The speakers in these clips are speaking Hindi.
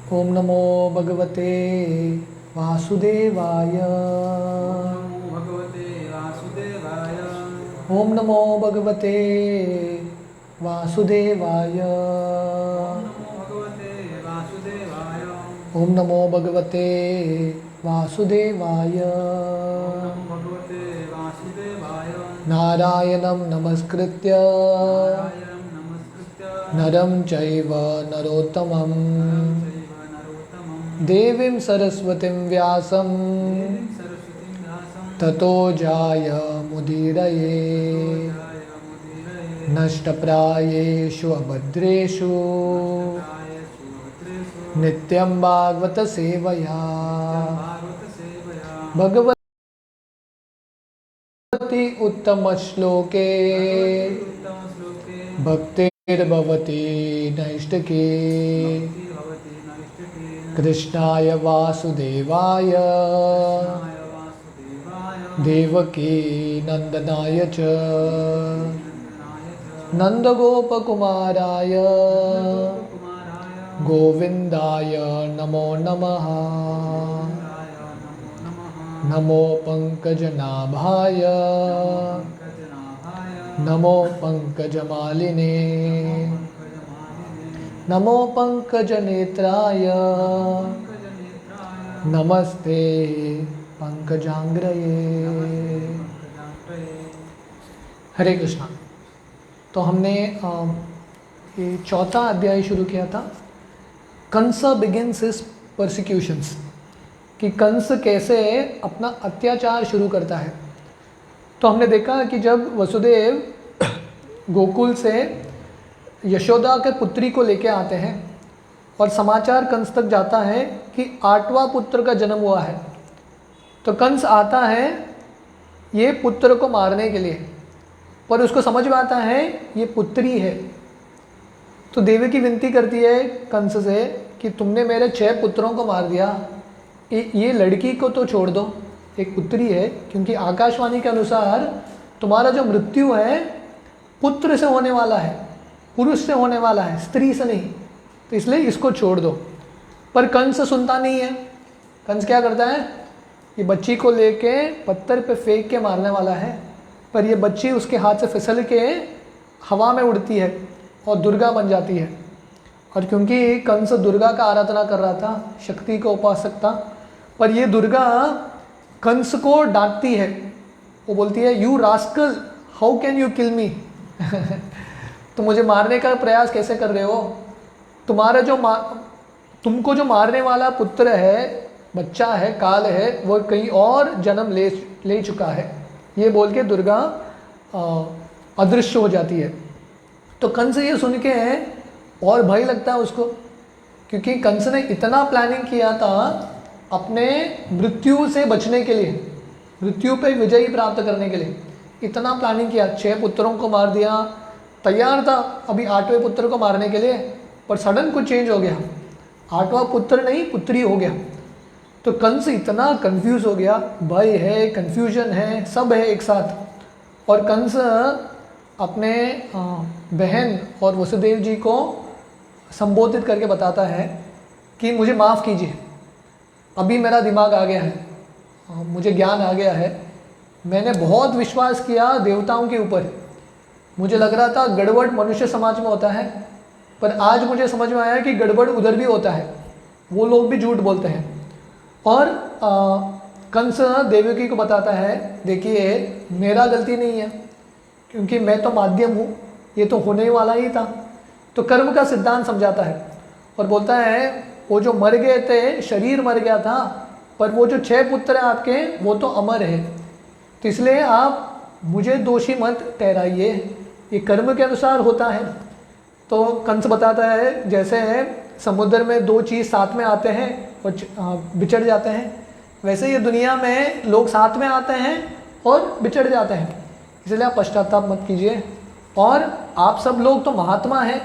ओम नमो भगवते वासुदेवाय। ओम नमो भगवते वासुदेवाय। ओम नमो भगवते वासुदेवाय। नारायणं नमस्कृत्य नरं चैव नरोत्तमं देवीं सरस्वतीं व्यासं ततो जायमुदीरये। नष्टप्रायेषु अभद्रेषु नित्यं भागवत सेवया भगवती उत्तम श्लोके भक्तिर्भवति नैष्टिकी। कृष्णाय वासुदेवाय देवकी नंदनाय च नंदगोपकुमाराय गोविंदाय नमो नमः। नमो पंकजनाभाय नमो पंकजमालिने नमो पंकजनेत्राय नमस्ते पंकजांग्रये। हरे कृष्णा। तो हमने ये चौथा अध्याय शुरू किया था, कंस बिगिंस हिज परसिक्यूशंस, कि कंस कैसे अपना अत्याचार शुरू करता है। तो हमने देखा कि जब वसुदेव गोकुल से यशोदा के पुत्री को लेके आते हैं और समाचार कंस तक जाता है कि 8वां पुत्र का जन्म हुआ है, तो कंस आता है ये पुत्र को मारने के लिए, पर उसको समझ में आता है ये पुत्री है। तो देवकी विनती करती है कंस से कि तुमने मेरे 6 पुत्रों को मार दिया, ये लड़की को तो छोड़ दो, एक पुत्री है, क्योंकि आकाशवाणी के अनुसार तुम्हारा जो मृत्यु है पुत्र से होने वाला है, पुरुष से होने वाला है, स्त्री से नहीं, तो इसलिए इसको छोड़ दो। पर कंस सुनता नहीं है। कंस क्या करता है, ये बच्ची को लेके पत्थर पे फेंक के मारने वाला है, पर ये बच्ची उसके हाथ से फिसल के हवा में उड़ती है और दुर्गा बन जाती है। और क्योंकि कंस दुर्गा का आराधना कर रहा था, शक्ति का उपासक था, पर ये दुर्गा कंस को डांटती है। वो बोलती है, you rascal, how can you kill me. तो मुझे मारने का प्रयास कैसे कर रहे हो? तुम्हारा जो तुमको जो मारने वाला पुत्र है, बच्चा है, काल है, वो कहीं और जन्म ले चुका है। ये बोल के दुर्गा अदृश्य हो जाती है। तो कंस ये सुन के और भय लगता है उसको, क्योंकि कंस ने इतना प्लानिंग किया था अपने मृत्यु से बचने के लिए, मृत्यु पे विजय प्राप्त करने के लिए इतना प्लानिंग किया। 6 पुत्रों को मार दिया, तैयार था अभी 8वें पुत्र को मारने के लिए, पर सडन कुछ चेंज हो गया, 8वां पुत्र नहीं पुत्री हो गया। तो कंस इतना कंफ्यूज हो गया, भय है, कंफ्यूजन है, सब है एक साथ। और कंस अपने बहन और वसुदेव जी को संबोधित करके बताता है कि मुझे माफ़ कीजिए, अभी मेरा दिमाग आ गया है, मुझे ज्ञान आ गया है। मैंने बहुत विश्वास किया देवताओं के ऊपर, मुझे लग रहा था गड़बड़ मनुष्य समाज में होता है, पर आज मुझे समझ में आया कि गड़बड़ उधर भी होता है, वो लोग भी झूठ बोलते हैं। और कंस देवकी को बताता है, देखिए मेरा गलती नहीं है, क्योंकि मैं तो माध्यम हूँ, ये तो होने वाला ही था। तो कर्म का सिद्धांत समझाता है और बोलता है वो जो मर गए थे, शरीर मर गया था, पर वो जो 6 पुत्र हैं आपके, वो तो अमर है। तो इसलिए आप मुझे दोषी मत ठहराइए, ये कर्म के अनुसार होता है। तो कंस बताता है जैसे समुद्र में 2 चीज़ साथ में आते हैं और बिछड़ जाते हैं, वैसे ये दुनिया में लोग साथ में आते हैं और बिछड़ जाते हैं। इसलिए आप पश्चाताप मत कीजिए। और आप सब लोग तो महात्मा हैं,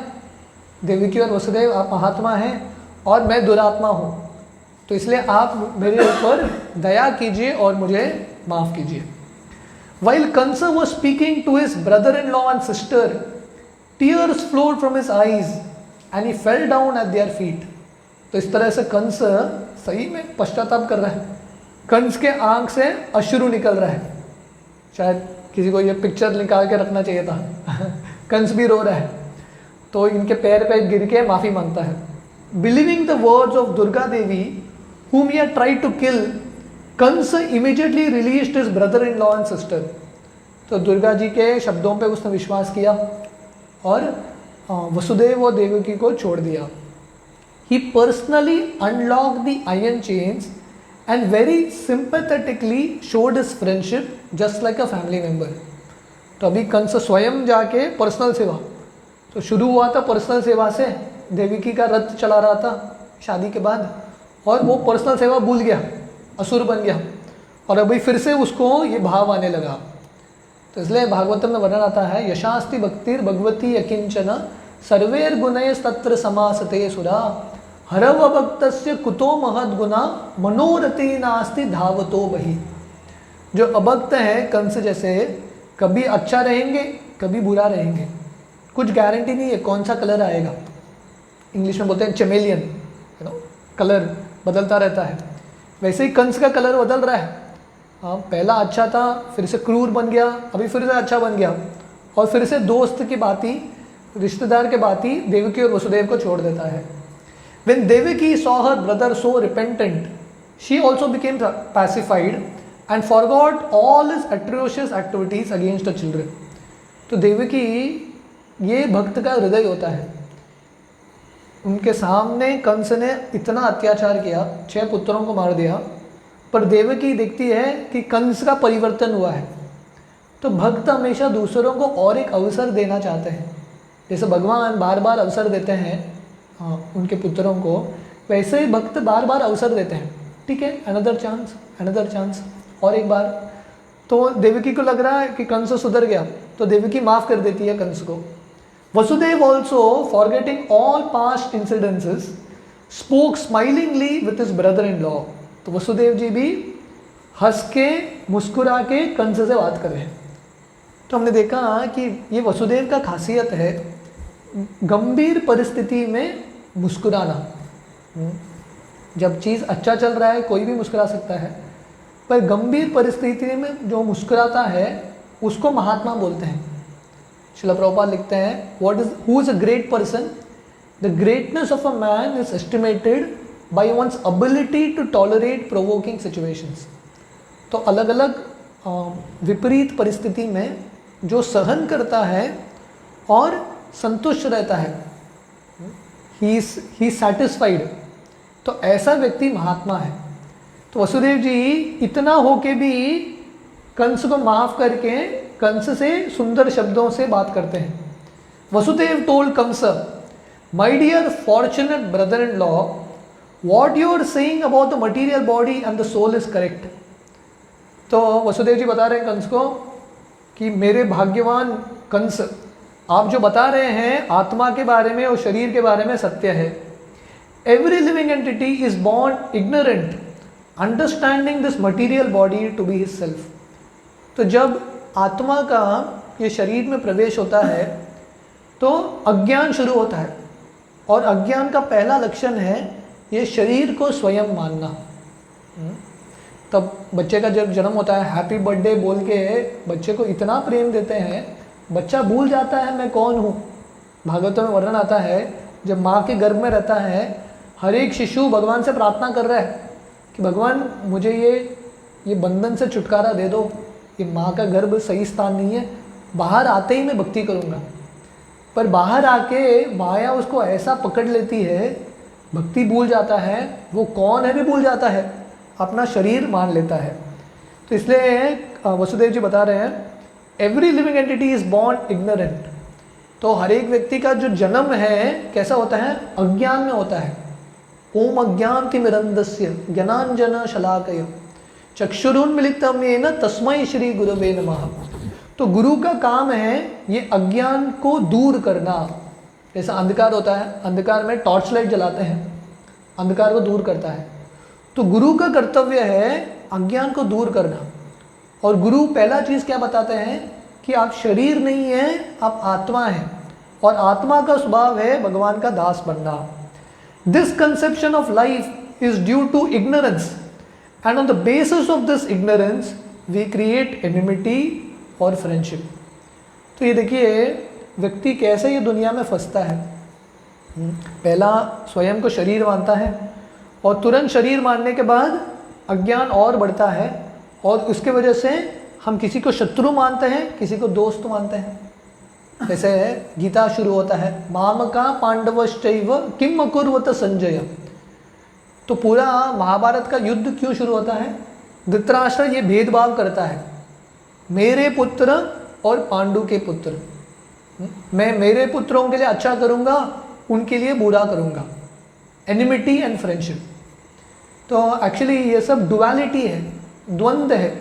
देवकी और वसुदेव आप महात्मा हैं और मैं दुरात्मा हूँ, तो इसलिए आप मेरे ऊपर दया कीजिए और मुझे माफ़ कीजिए। While Kansa was speaking to his brother-in-law and sister, tears flowed from his eyes and he fell down at their feet. तो इस तरह से कंस सही में पश्चाताप कर रहा है। कंस के आंख से अश्रु निकल रहा है, शायद किसी को ये पिक्चर निकाल के रखना चाहिए था। कंस भी रो रहा है, तो इनके पैर पे गिर के माफ़ी मांगता है। Believing the words of Durga Devi whom he had tried to kill, Kansa immediately released his brother-in-law and sister। तो दुर्गा जी के शब्दों पे उसने विश्वास किया और वसुदेव और देवकी को छोड़ दिया। He personally unlocked the iron chains and very sympathetically showed his friendship just like a family member। तो अभी कंस स्वयं जाके पर्सनल सेवा, तो शुरू हुआ था पर्सनल सेवा से, देवकी का रथ चला रहा था शादी के बाद, और वो पर्सनल सेवा भूल गया, असुर बन गया, और अभी फिर से उसको ये भाव आने लगा। तो इसलिए भागवतम में वर्णन आता है, यशास्ति भक्तिर भगवती अकिंचन सर्वेर गुणैस्तत्र समासते सुरा हरव अभक्तस्य कुतो महद गुना मनोरथे नास्ति धावतो बहि। जो अभक्त है कंस जैसे, कभी अच्छा रहेंगे कभी बुरा रहेंगे, कुछ गारंटी नहीं है कौन सा कलर आएगा। इंग्लिश में बोलते हैं चमेलियन, कलर बदलता रहता है। वैसे ही कंस का कलर बदल रहा है। हाँ, पहला अच्छा था, फिर से क्रूर बन गया, अभी फिर से अच्छा बन गया, और फिर से दोस्त की बाती, रिश्तेदार के बाती देवकी और वसुदेव को छोड़ देता है। When Devaki saw her brother so repentant, she also became pacified and forgot all his atrocious activities against her children। तो देवकी, ये भक्त का हृदय होता है। उनके सामने कंस ने इतना अत्याचार किया, 6 पुत्रों को मार दिया, पर देवकी देखती है कि कंस का परिवर्तन हुआ है। तो भक्त हमेशा दूसरों को और एक अवसर देना चाहते हैं, जैसे भगवान बार बार अवसर देते हैं उनके पुत्रों को, वैसे ही भक्त बार बार अवसर देते हैं। ठीक है, अनदर चांस, और एक बार। तो देवकी को लग रहा है कि कंस सुधर गया, तो देवकी माफ़ कर देती है कंस को। Vasudev also forgetting all past incidences spoke smilingly with his brother in law. तो वसुदेव जी भी हंस के मुस्कुरा के कंस से बात कर रहे हैं। तो हमने देखा कि ये वसुदेव का खासियत है, गंभीर परिस्थिति में मुस्कुराना। जब चीज़ अच्छा चल रहा है कोई भी मुस्कुरा सकता है, पर गंभीर परिस्थिति में जो मुस्कुराता है उसको महात्मा बोलते हैं। श्रील प्रभुपाद लिखते हैं, who is a great person? The greatness of a man is estimated by one's ability to tolerate provoking situations. तो अलग अलग विपरीत परिस्थिति में जो सहन करता है और संतुष्ट रहता है, ही सैटिस्फाइड, तो ऐसा व्यक्ति महात्मा है। तो वसुदेव जी इतना होके भी कंस को माफ करके कंस से सुंदर शब्दों से बात करते हैं। Vasudeva told Kansa, my dear fortunate brother in law, what you are saying about the material body and the soul is correct. तो वसुदेव जी बता रहे हैं कंस को कि मेरे भाग्यवान कंस, आप जो बता रहे हैं आत्मा के बारे में और शरीर के बारे में सत्य है। Every living entity is born ignorant, understanding this material body to be his self. तो जब आत्मा का ये शरीर में प्रवेश होता है तो अज्ञान शुरू होता है, और अज्ञान का पहला लक्षण है ये शरीर को स्वयं मानना। तब बच्चे का जब जन्म होता है, हैप्पी बर्थडे बोल के बच्चे को इतना प्रेम देते हैं, बच्चा भूल जाता है मैं कौन हूँ। भागवतों में वर्णन आता है, जब माँ के गर्भ में रहता है हर एक शिशु भगवान से प्रार्थना कर रहा है कि भगवान मुझे ये बंधन से छुटकारा दे दो, ये माँ का गर्भ सही स्थान नहीं है, बाहर आते ही मैं भक्ति करूँगा। पर बाहर आके माया उसको ऐसा पकड़ लेती है, भक्ति भूल जाता है, वो कौन है भी भूल जाता है, अपना शरीर मान लेता है। तो इसलिए वसुदेव जी बता रहे हैं, every living entity is born ignorant. तो हर एक व्यक्ति का जो जन्म है कैसा होता है? अज्ञान में होता है। ओम अज्ञानतिमिरन्धस्य ज्ञानांजन शलाकया चक्षुरुन्मीलितं येन तस्मै श्री गुरवे नमः। तो गुरु का काम है ये अज्ञान को दूर करना। जैसा अंधकार होता है, अंधकार में टॉर्च लाइट जलाते हैं, अंधकार को दूर करता है। तो गुरु का कर्तव्य है अज्ञान को दूर करना। और गुरु पहला चीज़ क्या बताते हैं कि आप शरीर नहीं हैं, आप आत्मा हैं, और आत्मा का स्वभाव है भगवान का दास बनना। This conception of life is due to ignorance and on the basis of this ignorance we create enmity और फ्रेंडशिप। तो ये देखिए व्यक्ति कैसे ये दुनिया में फंसता है। पहला स्वयं को शरीर मानता है और तुरंत शरीर मानने के बाद अज्ञान और बढ़ता है और उसके वजह से हम किसी को शत्रु मानते हैं, किसी को दोस्त मानते हैं। जैसे गीता शुरू होता है माम का पांडवश्चैव किम अकुर्वत संजय। तो पूरा महाभारत का युद्ध क्यों शुरू होता है? धृतराष्ट्र ये भेदभाव करता है, मेरे पुत्र और पांडु के पुत्र, मैं मेरे पुत्रों के लिए अच्छा करूँगा, उनके लिए बुरा करूँगा, एनिमिटी एंड फ्रेंडशिप। तो एक्चुअली ये सब डुअलिटी है, द्वंद्व है,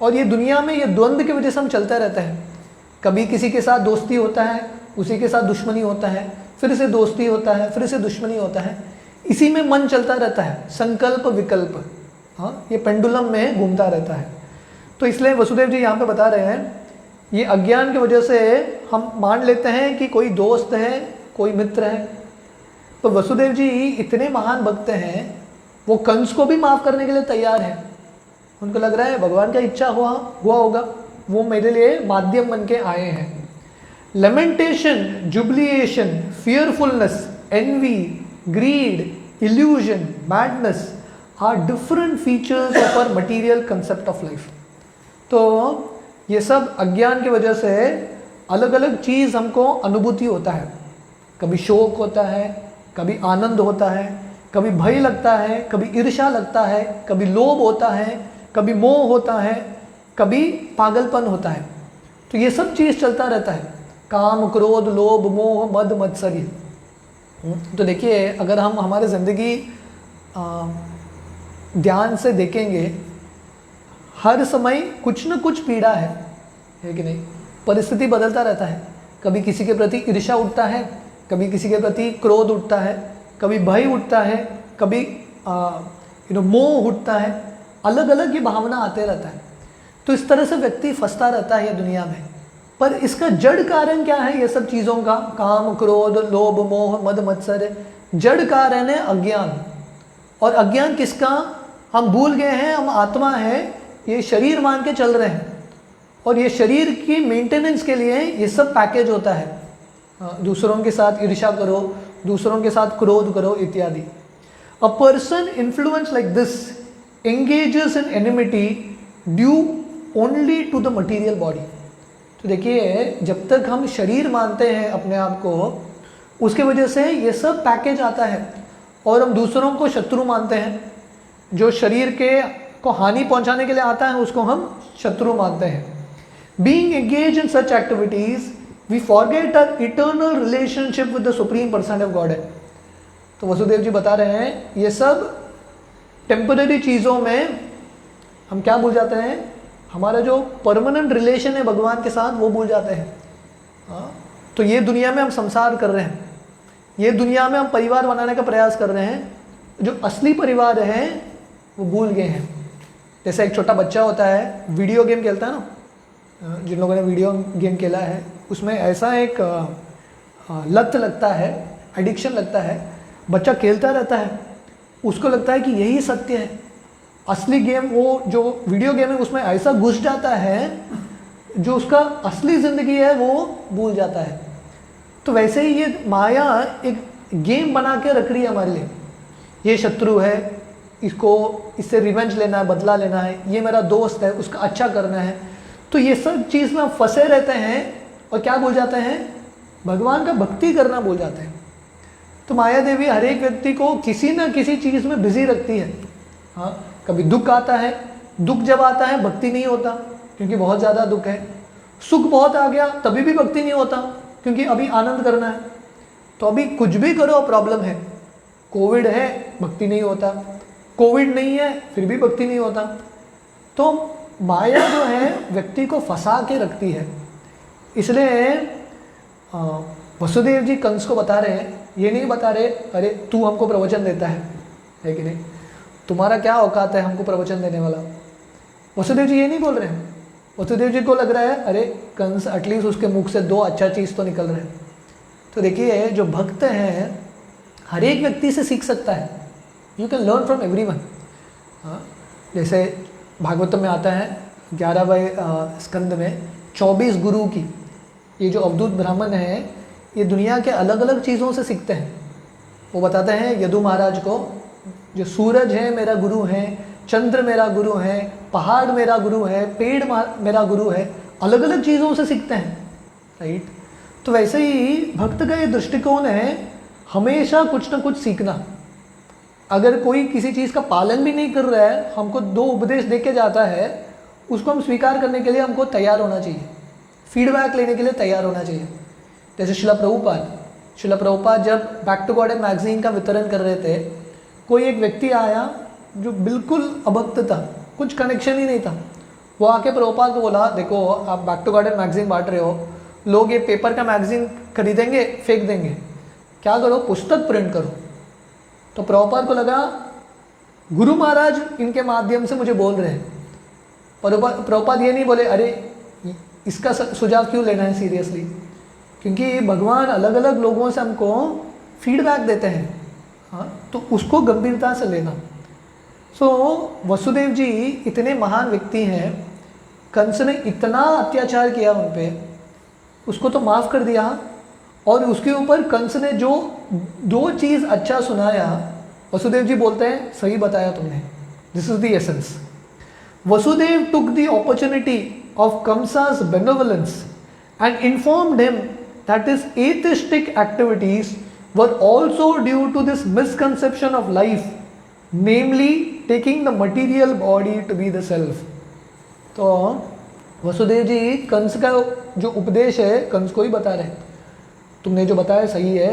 और ये दुनिया में ये द्वंद्व की वजह से हम चलते रहते हैं। कभी किसी के साथ दोस्ती होता है, उसी के साथ दुश्मनी होता है, फिर से दोस्ती होता है, फिर से दुश्मनी होता है, इसी में मन चलता रहता है, संकल्प विकल्प, हाँ ये पेंडुलम में घूमता रहता है। तो इसलिए वसुदेव जी यहाँ पे बता रहे हैं ये अज्ञान की वजह से हम मान लेते हैं कि कोई दोस्त है, कोई मित्र है। तो वसुदेव जी इतने महान भक्त हैं, वो कंस को भी माफ़ करने के लिए तैयार है। उनको लग रहा है भगवान का इच्छा हुआ होगा, वो मेरे लिए माध्यम बन के आए हैं। Lamentation, jubilation, fearfulness, envy, greed, illusion, madness are different features of our material concept of life. तो ये सब अज्ञान की वजह से अलग अलग चीज़ हमको अनुभूति होता है। कभी शोक होता है, कभी आनंद होता है, कभी भय लगता है, कभी ईर्ष्या लगता है, कभी लोभ होता है, कभी मोह होता है, कभी पागलपन होता है। तो ये सब चीज़ चलता रहता है, काम, क्रोध, लोभ, मोह, मद, मत्सर्य। तो देखिए अगर हम हमारे ज़िंदगी ध्यान से देखेंगे, हर समय कुछ न कुछ पीड़ा है कि नहीं? परिस्थिति बदलता रहता है, कभी किसी के प्रति ईर्ष्या उठता है, कभी किसी के प्रति क्रोध उठता है, कभी भय उठता है, कभी मोह उठता है, अलग अलग ये भावना आते रहता है। तो इस तरह से व्यक्ति फंसता रहता है ये दुनिया में। पर इसका जड़ कारण क्या है? ये सब चीज़ों का, काम, क्रोध, लोभ, मोह, मद, मत्सर, जड़ कारण है अज्ञान। और अज्ञान किसका? हम भूल गए हैं हम आत्मा है, ये शरीर मान के चल रहे हैं, और ये शरीर की मेंटेनेंस के लिए ये सब पैकेज होता है। दूसरों के साथ ईर्ष्या करो, दूसरों के साथ क्रोध करो इत्यादि। A person influence like this engages in enmity due only to the material body. तो देखिए जब तक हम शरीर मानते हैं अपने आप को, उसके वजह से ये सब पैकेज आता है, और हम दूसरों को शत्रु मानते हैं। जो शरीर के को हानि पहुंचाने के लिए आता है उसको हम शत्रु मानते हैं। Being engage in such activities we forget our eternal relationship with the supreme person of God है। तो वसुदेव जी बता रहे हैं ये सब टेम्पररी चीज़ों में हम क्या भूल जाते हैं? हमारा जो परमानेंट रिलेशन है भगवान के साथ वो भूल जाते हैं। तो ये दुनिया में हम संसार कर रहे हैं, ये दुनिया में हम परिवार बनाने का प्रयास कर रहे हैं, जो असली परिवार है वो भूल गए हैं। जैसे एक छोटा बच्चा होता है, वीडियो गेम खेलता है ना, जिन लोगों ने वीडियो गेम खेला है उसमें ऐसा एक लत लगता है, एडिक्शन लगता है, बच्चा खेलता रहता है, उसको लगता है कि यही सत्य है। असली गेम, वो जो वीडियो गेम है उसमें ऐसा घुस जाता है, जो उसका असली ज़िंदगी है वो भूल जाता है। तो वैसे ही ये माया एक गेम बना के रख रही है हमारे लिए। ये शत्रु है, इससे रिवेंज लेना है, बदला लेना है, ये मेरा दोस्त है, उसका अच्छा करना है। तो ये सब चीज़ में फंसे रहते हैं और क्या भूल जाते हैं? भगवान का भक्ति करना भूल जाते हैं। तो माया देवी हर एक व्यक्ति को किसी न किसी चीज़ में बिजी रखती है। हाँ, कभी दुख आता है, दुख जब आता है भक्ति नहीं होता क्योंकि बहुत ज़्यादा दुख है। सुख बहुत आ गया तभी भी भक्ति नहीं होता क्योंकि अभी आनंद करना है। तो अभी कुछ भी करो प्रॉब्लम है। कोविड है भक्ति नहीं होता, कोविड नहीं है फिर भी भक्ति नहीं होता। तो माया जो है व्यक्ति को फंसा के रखती है। इसलिए वसुदेव जी कंस को बता रहे हैं, ये नहीं बता रहे अरे तू हमको प्रवचन देता है कि नहीं, तुम्हारा क्या औकात है हमको प्रवचन देने वाला। वसुदेव जी ये नहीं बोल रहे हैं। वसुदेव जी को लग रहा है अरे कंस एटलीस्ट उसके मुख से दो अच्छा चीज़ तो निकल रहे हैं। तो देखिए जो भक्त हैं हर एक व्यक्ति से सीख सकता है। You can learn from everyone. जैसे भागवतम में आता है 11वें स्कंद में 24 गुरु की, ये जो अवधूत ब्राह्मण है ये दुनिया के अलग अलग चीज़ों से सीखते हैं। वो बताते हैं यदु महाराज को, जो सूरज है मेरा गुरु है, चंद्र मेरा गुरु है, पहाड़ मेरा गुरु है, पेड़ मेरा गुरु है, अलग अलग चीज़ों से सीखते हैं, राइट। तो वैसे ही भक्त का ये दृष्टिकोण है हमेशा कुछ ना कुछ सीखना। अगर कोई किसी चीज़ का पालन भी नहीं कर रहा है, हमको 2 उपदेश दे के जाता है, उसको हम स्वीकार करने के लिए हमको तैयार होना चाहिए, फीडबैक लेने के लिए तैयार होना चाहिए। जैसे शिला प्रभुपाद जब बैक टू गॉड मैगजीन का वितरण कर रहे थे, कोई एक व्यक्ति आया जो बिल्कुल अभक्त था, कुछ कनेक्शन ही नहीं था। वो आके प्रभुपाद को बोला, देखो आप बैक टू गॉड मैगजीन बांट रहे हो, लोग ये पेपर का मैगजीन खरीदेंगे फेंक देंगे, क्या करो पुस्तक प्रिंट करो। तो प्रभुपाद को लगा गुरु महाराज इनके माध्यम से मुझे बोल रहे हैं। प्रभुपाद ये नहीं बोले अरे इसका सुझाव क्यों लेना है सीरियसली, क्योंकि भगवान अलग अलग लोगों से हमको फीडबैक देते हैं, हाँ, तो उसको गंभीरता से लेना। वसुदेव जी इतने महान व्यक्ति हैं, कंस ने इतना अत्याचार किया उन पे, उसको तो माफ़ कर दिया, और उसके ऊपर कंस ने जो 2 चीज़ अच्छा सुनाया, वसुदेव जी बोलते हैं सही बताया तुमने, this is the essence. Vasudev took the opportunity of Kamsa's benevolence and informed him that his atheistic activities were also due to this misconception of life, namely taking the material body to be the self। तो वसुदेव जी कंस का जो उपदेश है कंस को ही बता रहे, तुमने जो बताया सही है,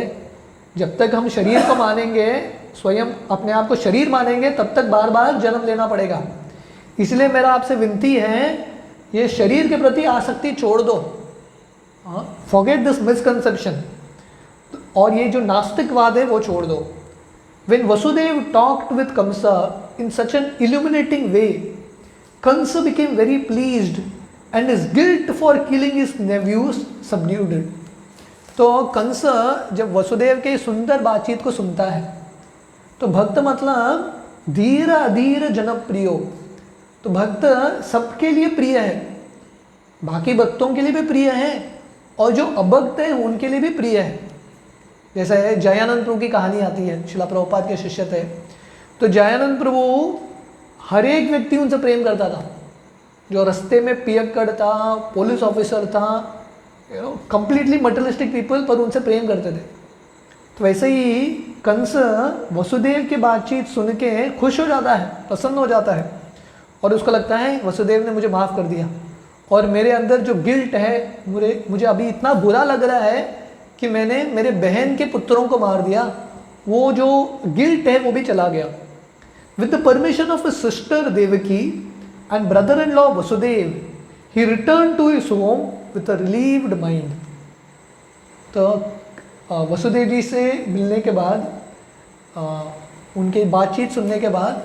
जब तक हम शरीर को मानेंगे, स्वयं अपने आप को शरीर मानेंगे, तब तक बार बार जन्म लेना पड़ेगा। इसलिए मेरा आपसे विनती है ये शरीर के प्रति आसक्ति छोड़ दो, फॉरगेट दिस मिसकंसेप्शन, और ये जो नास्तिकवाद है वो छोड़ दो। When Vasudev talked with Kamsa in such an illuminating way, Kamsa became very pleased and his guilt for killing his nephews subdued it। तो कंस जब वसुदेव के सुंदर बातचीत को सुनता है, तो भक्त मतलब धीर अधीर जनप्रियो, तो भक्त सबके लिए प्रिय है, बाकी भक्तों के लिए भी प्रिय है, और जो अभक्त है उनके लिए भी प्रिय है। जैसे जयानंद प्रभु की कहानी आती है, शिला प्रभुपाद के शिष्य थे, तो जयानंद प्रभु हर एक व्यक्ति उनसे प्रेम करता था, जो रास्ते में पियक्कड़ था, पुलिस ऑफिसर था, कंप्लीटली मटेरियलिस्टिक पीपल, पर उनसे प्रेम करते थे। तो वैसे ही कंस वसुदेव की बातचीत सुन के खुश हो जाता है, प्रसन्न हो जाता है, और उसको लगता है वसुदेव ने मुझे माफ़ कर दिया, और मेरे अंदर जो गिल्ट है, मुझे अभी इतना बुरा लग रहा है कि मैंने मेरे बहन के पुत्रों को मार दिया, वो जो गिल्ट है वो भी चला गया। With the permission of his sister Devaki and brother in law Vasudeva, he return to his home with a relieved mind. तो वसुदेव जी से मिलने के बाद, उनकी बातचीत सुनने के बाद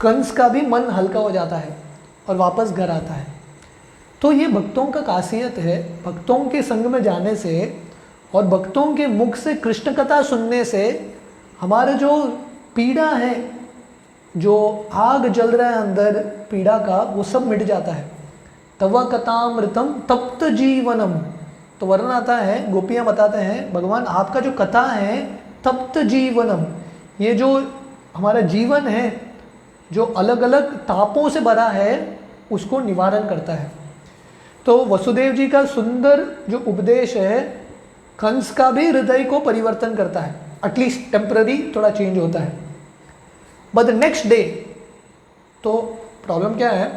कंस का भी मन हल्का हो जाता है और वापस घर आता है। तो ये भक्तों का खासियत है, भक्तों के संग में जाने से और भक्तों के मुख से कृष्ण कथा सुनने से हमारे जो पीड़ा है, जो आग जल रहा है अंदर पीड़ा का, वो सब मिट जाता है। तव कथामृतम तप्त जीवनम, तो वर्णन आता है, गोपियाँ बताते हैं भगवान आपका जो कथा है तप्त जीवनम, ये जो हमारा जीवन है जो अलग अलग तापों से भरा है उसको निवारण करता है। तो वसुदेव जी का सुंदर जो उपदेश है कंस का भी हृदय को परिवर्तन करता है, एटलीस्ट टेम्पररी थोड़ा चेंज होता है। बट द नेक्स्ट डे, तो प्रॉब्लम क्या है,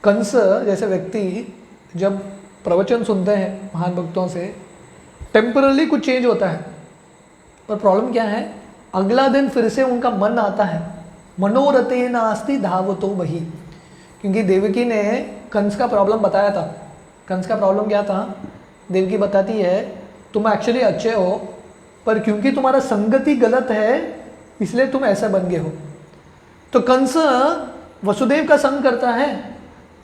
कंस जैसे व्यक्ति जब प्रवचन सुनते हैं महान भक्तों से, टेम्परली कुछ चेंज होता है, पर प्रॉब्लम क्या है, अगला दिन फिर से उनका मन आता है, मनोरथे नास्ति धावतो वही, क्योंकि देवकी ने कंस का प्रॉब्लम बताया था। कंस का प्रॉब्लम क्या था, देवकी बताती है तुम एक्चुअली अच्छे हो, पर क्योंकि तुम्हारा संगति गलत है इसलिए तुम ऐसा बन गए हो। तो कंस वसुदेव का संग करता है,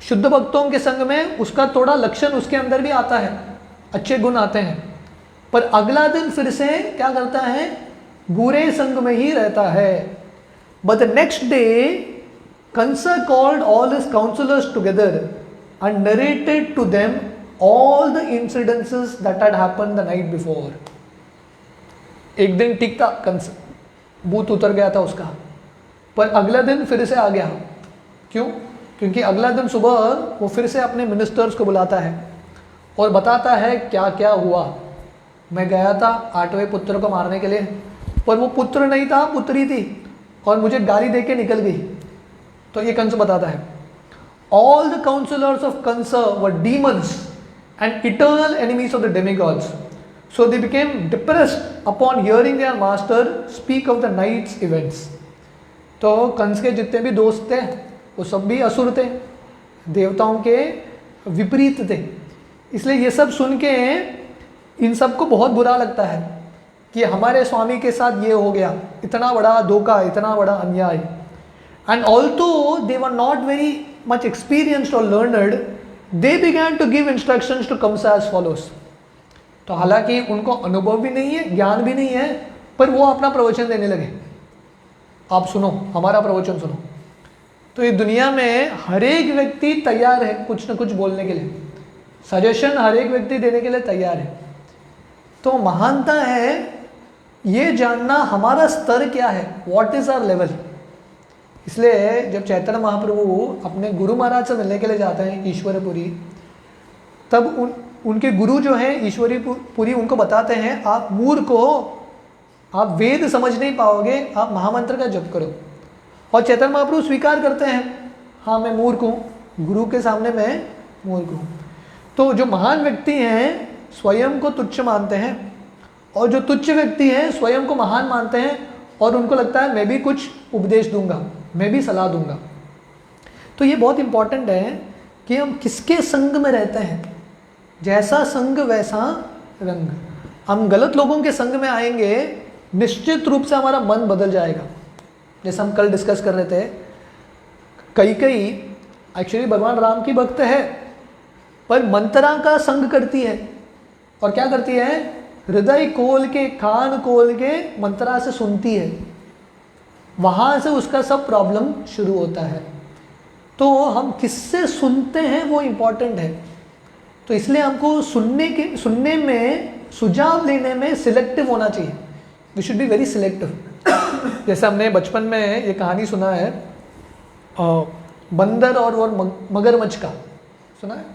शुद्ध भक्तों के संग में उसका थोड़ा लक्षण उसके अंदर भी आता है, अच्छे गुण आते हैं, पर अगला दिन फिर से क्या करता है, बुरे संग में ही रहता है। But the next day Kansa called all his counsellors together and narrated to them all the incidences that had happened the night before. एक दिन ठीक था, कंस भूत उतर गया था उसका, पर अगला दिन फिर से आ गया। क्यों? क्योंकि अगला दिन सुबह वो फिर से अपने मिनिस्टर्स को बुलाता है और बताता है क्या क्या हुआ। मैं गया था 8वें पुत्र को मारने के लिए, पर वो पुत्र नहीं था, पुत्री थी, और मुझे गाली दे के निकल गई। तो ये कंस बताता है, all the counsellors of Kansa were demons and eternal enemies of the demigods, so they became depressed upon hearing their master speak of the night's events. तो कंस के जितने भी दोस्त थे वो सब भी असुर थे, देवताओं के विपरीत थे। इसलिए ये सब सुन के इन सबको बहुत बुरा लगता है कि हमारे स्वामी के साथ ये हो गया, इतना बड़ा धोखा, इतना बड़ा अन्याय। And although they were not very much experienced और learned, they began to give instructions to Kansa as follows. तो हालांकि उनको अनुभव भी नहीं है, ज्ञान भी नहीं है, पर वो अपना प्रवचन देने लगे, आप सुनो, हमारा प्रवचन सुनो। तो ये दुनिया में हर एक व्यक्ति तैयार है कुछ न कुछ बोलने के लिए, सजेशन हर एक व्यक्ति देने के लिए तैयार है। तो महानता है ये जानना हमारा स्तर क्या है, व्हाट इज आवर लेवल। इसलिए जब चैतन्य महाप्रभु अपने गुरु महाराज से मिलने के लिए जाते हैं ईश्वरपुरी, तब उनके गुरु जो हैं ईश्वरपुरी उनको बताते हैं, आप मूर्ख हो, आप वेद समझ नहीं पाओगे, आप महामंत्र का जप करो। और चैतन्य महाप्रभु स्वीकार करते हैं, हाँ मैं मूर्ख हूँ, गुरु के सामने मैं मूर्ख हूँ। तो जो महान व्यक्ति हैं स्वयं को तुच्छ मानते हैं, और जो तुच्छ व्यक्ति हैं स्वयं को महान मानते हैं, और उनको लगता है मैं भी कुछ उपदेश दूंगा, मैं भी सलाह दूंगा। तो ये बहुत इंपॉर्टेंट है कि हम किसके संग में रहते हैं, जैसा संग वैसा रंग। हम गलत लोगों के संग में आएंगे, निश्चित रूप से हमारा मन बदल जाएगा। जैसे हम कल डिस्कस कर रहे थे, कई एक्चुअली भगवान राम की भक्त है, पर मंत्रा का संग करती है। और क्या करती है? हृदय खोल के, कान खोल के मंत्रा से सुनती है, वहाँ से उसका सब प्रॉब्लम शुरू होता है। तो हम किससे सुनते हैं वो इम्पॉर्टेंट है। तो इसलिए हमको सुनने में, सुझाव लेने में सिलेक्टिव होना चाहिए। We should be very selective. जैसे हमने बचपन में ये कहानी सुना है बंदर और मगरमच्छ का, सुना है?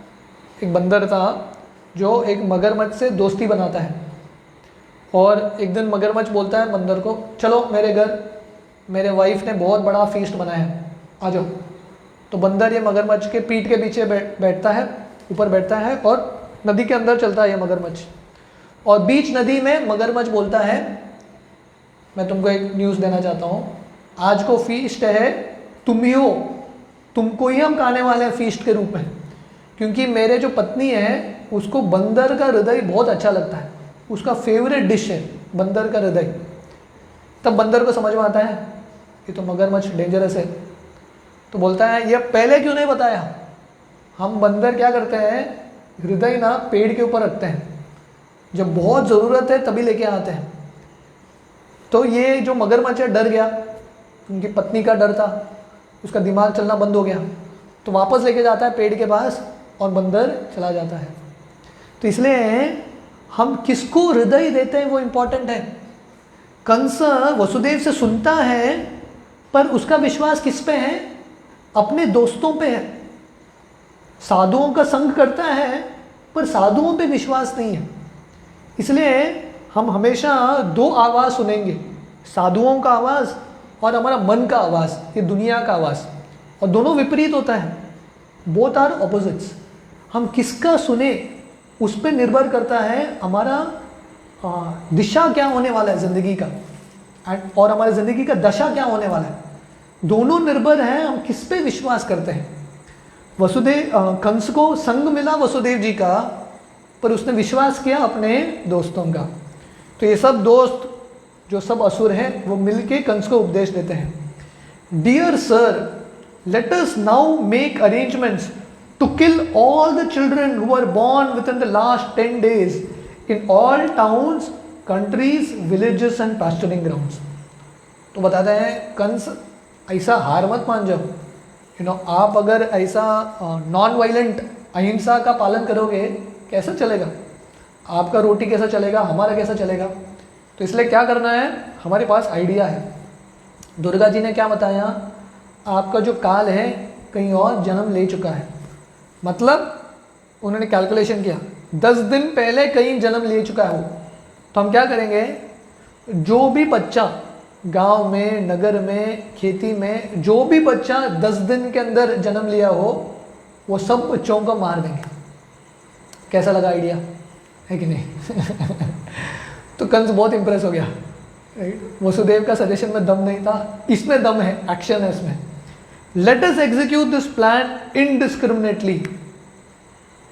एक बंदर था जो एक मगरमच्छ से दोस्ती बनाता है, और एक दिन मगरमच्छ बोलता है बंदर को, चलो मेरे घर, मेरे वाइफ ने बहुत बड़ा फीस्ट बनाया है, आ जाओ। तो बंदर ये मगरमच्छ के पीठ के पीछे बैठता है, ऊपर बैठता है, और नदी के अंदर चलता है ये मगरमच्छ। और बीच नदी में मगरमच्छ बोलता है, मैं तुमको एक न्यूज़ देना चाहता हूँ, आज को फीस्ट है, तुम ही हो, तुमको ही हम खाने वाले हैं फीस्ट के रूप में, क्योंकि मेरे जो पत्नी है उसको बंदर का हृदय बहुत अच्छा लगता है, उसका फेवरेट डिश है बंदर का हृदय। तब बंदर को समझ में आता है ये तो मगरमच्छ डेंजरस है, तो बोलता है ये पहले क्यों नहीं बताया। हम बंदर क्या करते हैं, हृदय ना पेड़ के ऊपर रखते हैं, जब बहुत ज़रूरत है तभी लेके आते हैं। तो ये जो मगरमच्छ है डर गया, उनकी पत्नी का डर था, उसका दिमाग चलना बंद हो गया, तो वापस लेके जाता है पेड़ के पास, और बंदर चला जाता है। तो इसलिए हम किसको हृदय देते हैं वो इम्पॉर्टेंट है। कंस वसुदेव से सुनता है, पर उसका विश्वास किस पे है? अपने दोस्तों पे है। साधुओं का संग करता है, पर साधुओं पे विश्वास नहीं है। इसलिए हम हमेशा दो आवाज़ सुनेंगे, साधुओं का आवाज़ और हमारा मन का आवाज़, ये दुनिया का आवाज़, और दोनों विपरीत होता है, बोथ आर ऑपोजिट्स। हम किसका सुने उस पर निर्भर करता है हमारा दिशा क्या होने वाला है ज़िंदगी का, और हमारी ज़िंदगी का दशा क्या होने वाला है। दोनों निर्भर हैं हम किस पे विश्वास करते हैं। कंस को संग मिला वसुदेव जी का, पर उसने विश्वास किया अपने दोस्तों का। तो ये सब दोस्त जो सब असुर हैं वो मिलके कंस को उपदेश देते हैं। Dear sir, let us now make arrangements to kill all the children who were born within the last 10 days in all towns countries, villages and pasturing grounds. तो बताते हैं कंस ऐसा हार मत मान जाओ, आप अगर ऐसा नॉन वायलेंट अहिंसा का पालन करोगे कैसा चलेगा, आपका रोटी कैसा चलेगा, हमारा कैसा चलेगा। तो इसलिए क्या करना है, हमारे पास आइडिया है। दुर्गा जी ने क्या बताया, आपका जो काल है कहीं और जन्म ले चुका है, मतलब उन्होंने कैलकुलेशन किया 10 दिन पहले कहीं जन्म ले चुका है वो। तो हम क्या करेंगे, जो भी बच्चा गांव में, नगर में, खेती में, जो भी बच्चा 10 दिन के अंदर जन्म लिया हो वो सब बच्चों को मार देंगे। कैसा लगा आइडिया, है कि नहीं? तो कंस बहुत इंप्रेस हो गया। वसुदेव का सजेशन में दम नहीं था, इसमें दम है, एक्शन है इसमें। Let us execute this plan indiscriminately.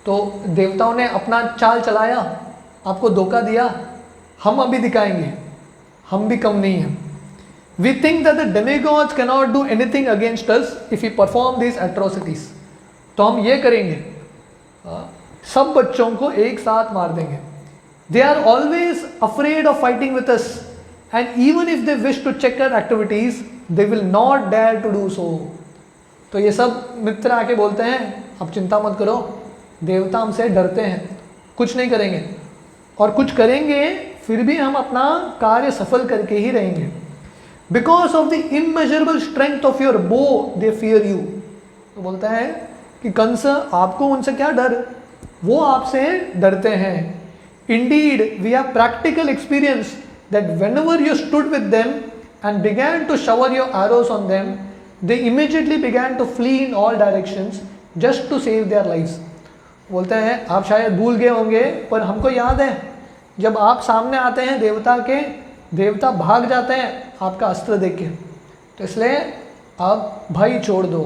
तो देवताओं ने अपना चाल चलाया, आपको धोखा दिया, हम अभी दिखाएंगे हम भी कम नहीं हैं। We think that the demigods can not do anything against us if you perform this atrocities. तो हम ये करेंगे, सब बच्चों को एक साथ मार देंगे। They are always afraid of fighting with us and even if they wish to check our activities they will not dare to do so. तो ये सब मित्र आके बोलते हैं आप चिंता मत करो, देवता हमसे डरते हैं, कुछ नहीं करेंगे, और कुछ करेंगे फिर भी हम अपना कार्य सफल करके ही रहेंगे। Because of the immeasurable strength of your बो दे फियर यू। तो बोलता है कि कंस आपको उनसे क्या डर, वो आपसे डरते हैं। Indeed we have practical experience that whenever you stood with them and began to shower your arrows on them they immediately began to flee in all directions just to save their lives. बोलते हैं आप शायद भूल गए होंगे पर हमको याद है, जब आप सामने आते हैं देवता के, देवता भाग जाते हैं आपका अस्त्र देख के, तो इसलिए आप भाई छोड़ दो।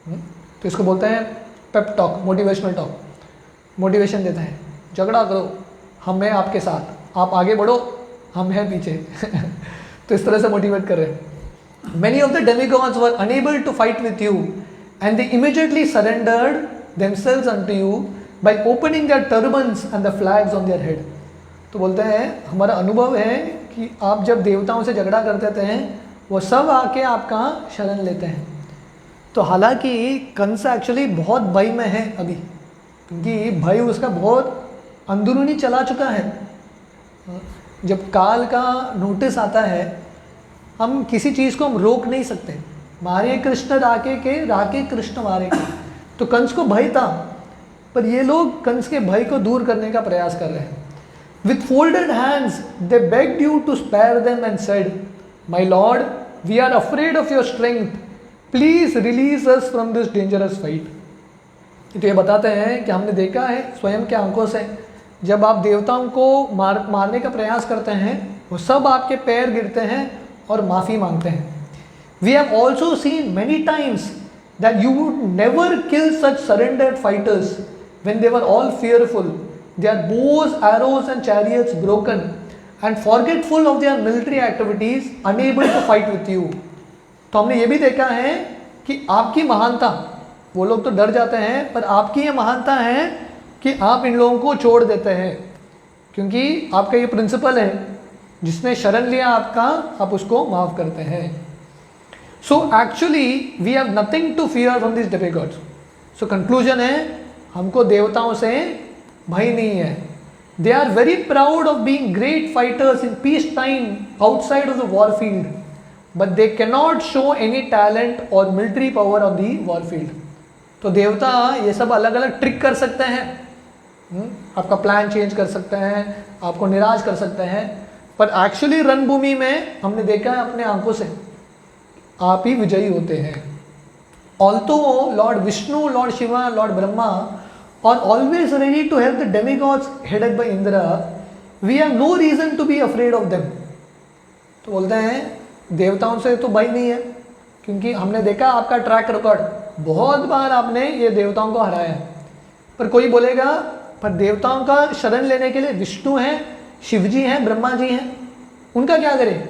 तो इसको बोलते हैं pep talk, motivational talk. Motivation देता है, झगड़ा करो हम हैं आपके साथ, आप आगे बढ़ो हम हैं पीछे। तो इस तरह से मोटिवेट कर रहे हैं। Many of the demigods were unable to fight with you and they immediately surrendered themselves unto you by opening their turbans and the flags on their head। तो बोलते हैं हमारा अनुभव है कि आप जब देवताओं से झगड़ा करते थे वो सब आके आपका शरण लेते हैं। तो हालांकि कंस एक्चुअली बहुत भय में है अभी, क्योंकि भय उसका बहुत अंदरूनी चला चुका है। जब काल का नोटिस आता है हम किसी चीज़ को हम रोक नहीं सकते, मारे कृष्ण राके कृष्ण मारे के। तो कंस को भय था, पर ये लोग कंस के भय को दूर करने का प्रयास कर रहे हैं। With folded hands they begged you to spare them and said, my lord we are afraid of your strength, please release us from this dangerous fight. तो ये बताते हैं कि हमने देखा है स्वयं के आंखों से, जब आप देवताओं को मारने का प्रयास करते हैं वो सब आपके पैर गिरते हैं और माफ़ी मांगते हैं। We have also seen many times that you would never kill such surrendered fighters when they were all fearful, their bows, arrows and chariots broken and forgetful of their military activities, unable to fight with you। तो हमने ये भी देखा है कि आपकी महानता, वो लोग तो डर जाते हैं पर आपकी ये महानता है कि आप इन लोगों को छोड़ देते हैं, क्योंकि आपका ये प्रिंसिपल है, जिसने शरण लिया आपका आप उसको माफ़ करते हैं। So actually we have nothing to fear from these demigods। So conclusion है हमको देवताओं से भय नहीं है। They are very proud of being great fighters in peace time outside of the war field, but they cannot show any talent or military power on the war field। तो देवता ये सब अलग अलग ट्रिक कर सकते हैं, आपका प्लान चेंज कर सकते हैं, आपको निराश कर सकते हैं, पर एक्चुअली रणभूमि में हमने देखा है अपने आंखों से आप ही विजयी होते हैं। Also lord Vishnu, lord Shiva, lord Brahma are always ready to help the demigods headed by Indra, we have no reason to be afraid of them. तो बोलते हैं देवताओं से तो भय नहीं है, क्योंकि हमने देखा आपका ट्रैक रिकॉर्ड, बहुत बार आपने ये देवताओं को हराया। पर कोई बोलेगा पर देवताओं का शरण लेने के लिए विष्णु हैं, शिव जी हैं, ब्रह्मा जी हैं, उनका क्या करें?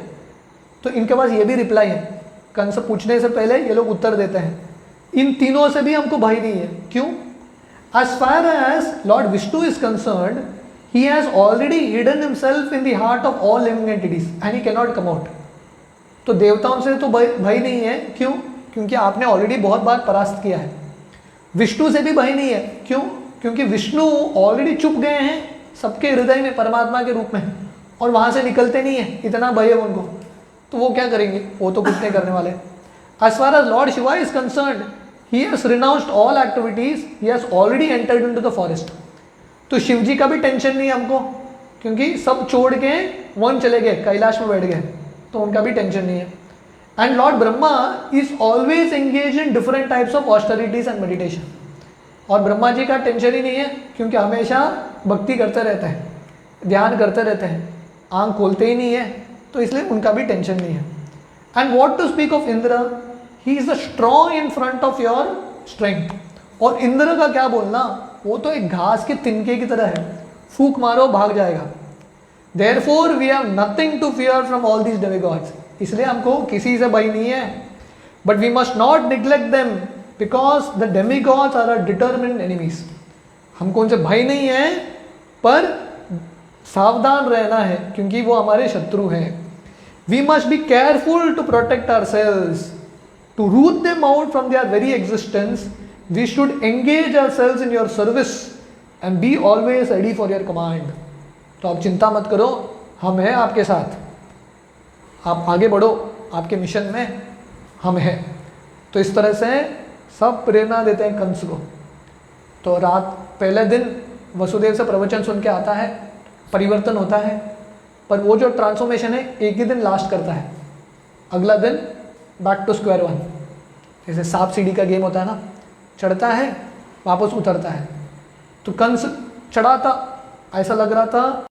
तो इनके पास ये भी रिप्लाई है, कंस पूछने से पहले ये लोग उत्तर देते हैं, इन तीनों से भी हमको भय नहीं है। क्यों? As far as lord Vishnu is concerned he has already hidden himself in the heart of all living entities and he cannot come out. तो देवताओं से तो भय नहीं है, क्यों? क्योंकि आपने ऑलरेडी बहुत बार परास्त किया है। विष्णु से भी भय नहीं है, क्यों? क्योंकि विष्णु ऑलरेडी चुप गए हैं सबके हृदय में परमात्मा के रूप में, और वहाँ से निकलते नहीं है, इतना भय है उनको, तो वो क्या करेंगे? वो तो कुछ नहीं करने वाले। As far as Lord Shiva is concerned, he has renounced all activities, he has already entered into the forest. तो शिव जी का भी टेंशन नहीं है हमको, क्योंकि सब छोड़ के वन चले गए, कैलाश में बैठ गए, तो उनका भी टेंशन नहीं है। And Lord Brahma is always engage in different types of austerities and meditation. और ब्रह्मा जी का टेंशन ही नहीं है, क्योंकि हमेशा भक्ति करते रहते हैं, ध्यान करते रहते हैं, आँख खोलते ही नहीं है, तो इसलिए उनका भी टेंशन नहीं है। And what to speak of Indra, he is a strong in front of your strength. और इंद्र का क्या बोलना, वो तो एक घास के तिनके की तरह है, फूक मारो भाग जाएगा। Therefore we have nothing to fear from all these demigods, इसलिए हमको किसी से भय नहीं है। But we must not neglect them because the demigods are our determined enemies। हमको उनसे भय नहीं है, पर सावधान रहना है, क्योंकि वो हमारे शत्रु हैं। We must be careful to protect ourselves, to root them out from their very existence। We should engage ourselves in your service and be always ready for your command। तो आप चिंता मत करो, हम हैं आपके साथ, आप आगे बढ़ो आपके मिशन में, हम हैं। तो इस तरह से सब प्रेरणा देते हैं कंस को। तो रात पहले दिन वसुदेव से प्रवचन सुन के आता है, परिवर्तन होता है, पर वो जो ट्रांसफॉर्मेशन है एक ही दिन लास्ट करता है, अगला दिन बैक टू स्क्वायर वन। जैसे सांप सीढ़ी का गेम होता है ना, चढ़ता है वापस उतरता है। तो कंस चढ़ा था, ऐसा लग रहा था